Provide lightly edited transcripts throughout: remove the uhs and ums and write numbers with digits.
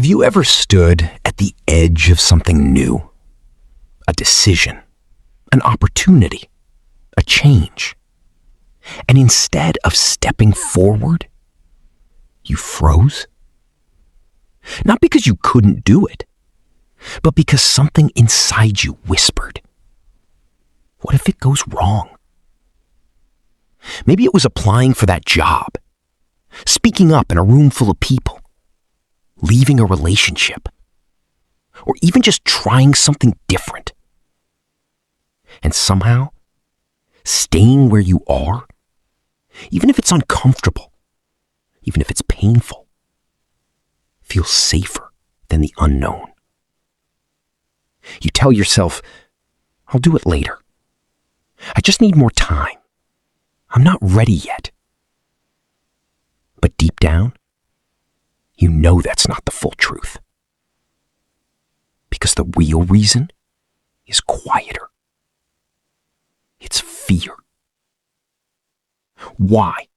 you ever stood at the edge of something new? A decision, an opportunity, a change. And instead of stepping forward, you froze? Not because you couldn't do it, but because something inside you whispered, what if it goes wrong? Maybe it was applying for that job, speaking up in a room full of people, leaving a relationship, or even just trying something different. And somehow, staying where you are, even if it's uncomfortable, even if it's painful, feels safer than the unknown. You tell yourself, I'll do it later. I just need more time. I'm not ready yet. But deep down, you know that's not the full truth. Because the real reason is quieter. It's fear. Why?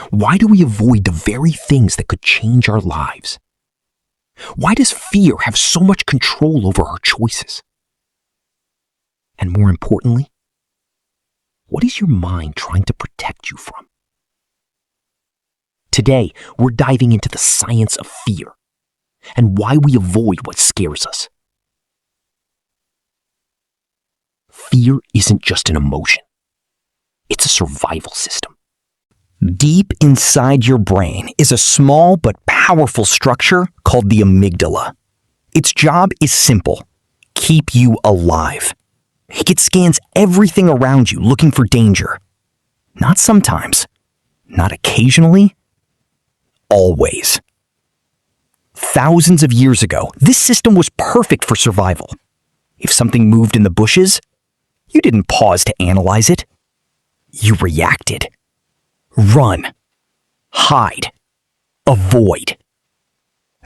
Why do we avoid the very things that could change our lives? Why does fear have so much control over our choices? And more importantly, what is your mind trying to protect you from? Today, we're diving into the science of fear and why we avoid what scares us. Fear isn't just an emotion. It's a survival system. Deep inside your brain is a small but powerful structure called the amygdala. Its job is simple: keep you alive. It scans everything around you looking for danger. Not sometimes, not occasionally, always. Thousands of years ago, this system was perfect for survival. If something moved in the bushes, you didn't pause to analyze it. You reacted. Run. Hide. Avoid.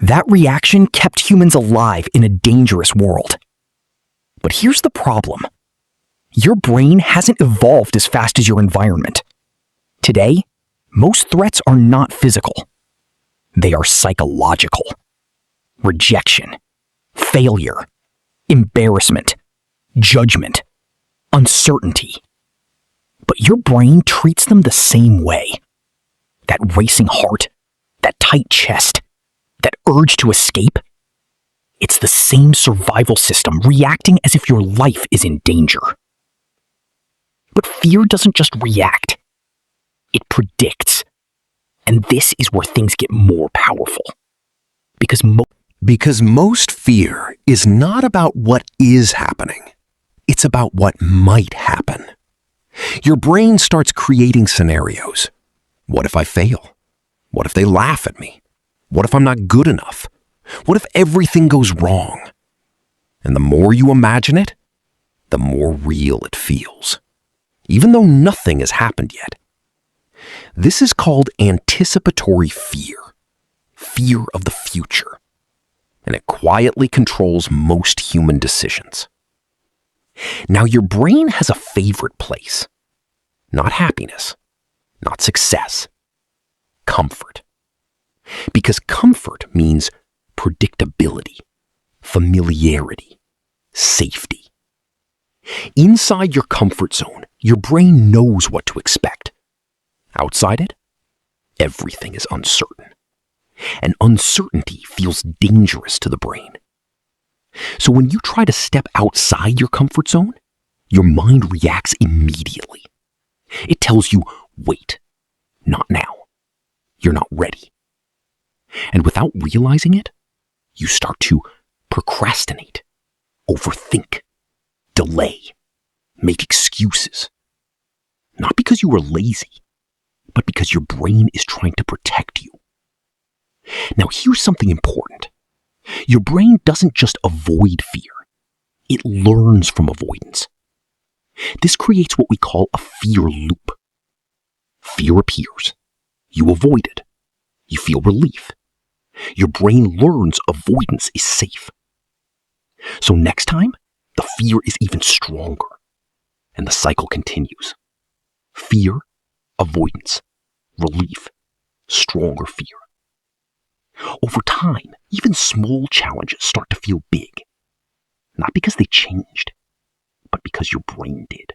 That reaction kept humans alive in a dangerous world. But here's the problem. Your brain hasn't evolved as fast as your environment. Today, most threats are not physical. They are psychological. Rejection, failure, embarrassment, judgment, uncertainty. But your brain treats them the same way. That racing heart, that tight chest, that urge to escape. It's the same survival system reacting as if your life is in danger. But fear doesn't just react. It predicts. And this is where things get more powerful. Because most fear is not about what is happening. It's about what might happen. Your brain starts creating scenarios. What if I fail? What if they laugh at me? What if I'm not good enough? What if everything goes wrong? And the more you imagine it, the more real it feels, even though nothing has happened yet. This is called anticipatory fear, fear of the future, and it quietly controls most human decisions. Now, your brain has a favorite place, not happiness, not success, comfort. Because comfort means predictability, familiarity, safety. Inside your comfort zone, your brain knows what to expect. Outside it, everything is uncertain. And uncertainty feels dangerous to the brain. So when you try to step outside your comfort zone, your mind reacts immediately. It tells you, wait, not now. You're not ready. And without realizing it, you start to procrastinate, overthink, delay, make excuses. Not because you were lazy, but because your brain is trying to protect you. Now, here's something important. Your brain doesn't just avoid fear. It learns from avoidance. This creates what we call a fear loop. Fear appears. You avoid it. You feel relief. Your brain learns avoidance is safe. So next time, the fear is even stronger, and the cycle continues. Fear, avoidance, relief, stronger fear. Over time, even small challenges start to feel big. Not because they changed, but because your brain did.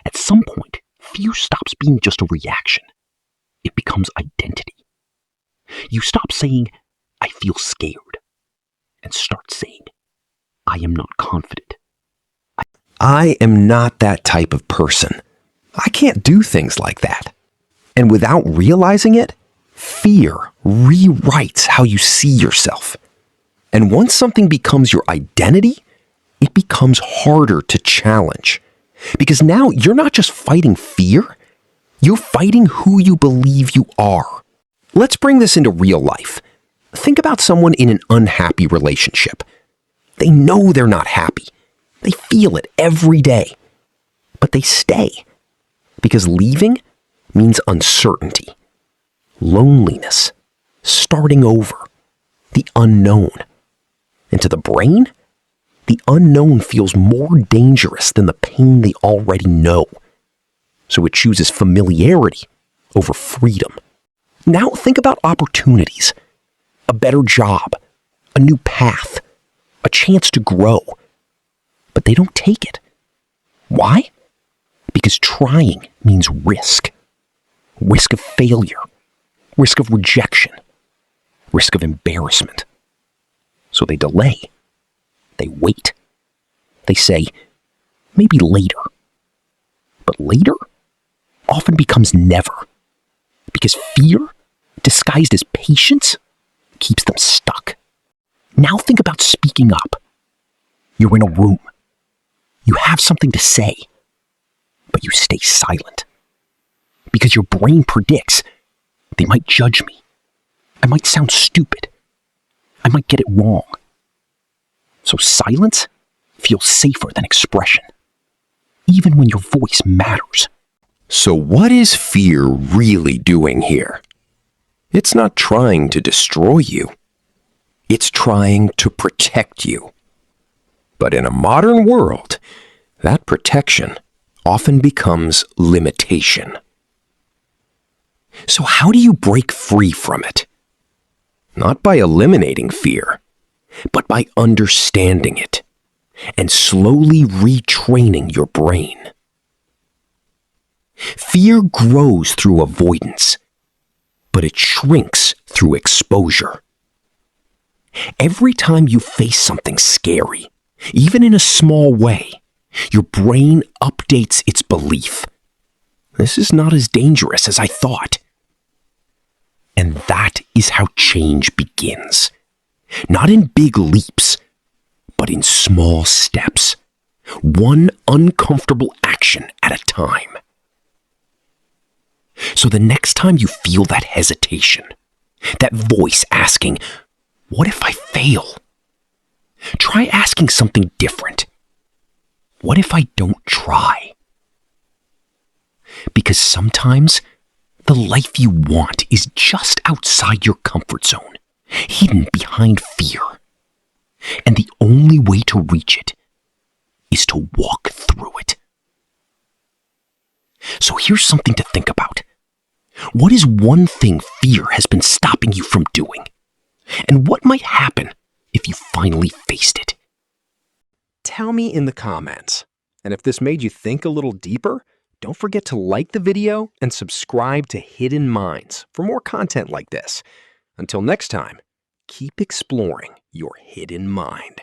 At some point, fear stops being just a reaction. It becomes identity. You stop saying, I feel scared, and start saying, I am not confident. I am not that type of person. I can't do things like that. And without realizing it, fear rewrites how you see yourself. And once something becomes your identity, it becomes harder to challenge. Because now you're not just fighting fear, you're fighting who you believe you are. Let's bring this into real life. Think about someone in an unhappy relationship. They know they're not happy. They feel it every day. But they stay. Because leaving means uncertainty, loneliness, starting over, the unknown. And to the brain, the unknown feels more dangerous than the pain they already know. So it chooses familiarity over freedom. Now think about opportunities. A better job, a new path, a chance to grow. But they don't take it. Why? Because trying means risk. Risk of failure, risk of rejection, risk of embarrassment. So they delay. They wait. They say, maybe later. But later often becomes never. Because fear, disguised as patience, keeps them stuck. Now think about speaking up. You're in a room. You have something to say, but you stay silent. Because your brain predicts they might judge me. I might sound stupid. I might get it wrong. So silence feels safer than expression, even when your voice matters. So what is fear really doing here? It's not trying to destroy you. It's trying to protect you. But in a modern world, that protection often becomes limitation. So how do you break free from it? Not by eliminating fear, but by understanding it and slowly retraining your brain. Fear grows through avoidance, but it shrinks through exposure. Every time you face something scary, even in a small way, your brain updates its belief. This is not as dangerous as I thought. And that is how change begins. Not in big leaps, but in small steps. One uncomfortable action at a time. So the next time you feel that hesitation, that voice asking, what if I fail? Try asking something different. What if I don't try? Because sometimes the life you want is just outside your comfort zone, hidden behind fear. And the only way to reach it is to walk through it. So here's something to think about. What is one thing fear has been stopping you from doing? And what might happen if you finally faced it? Tell me in the comments. And if this made you think a little deeper, don't forget to like the video and subscribe to Hidden Minds for more content like this. Until next time, keep exploring your hidden mind.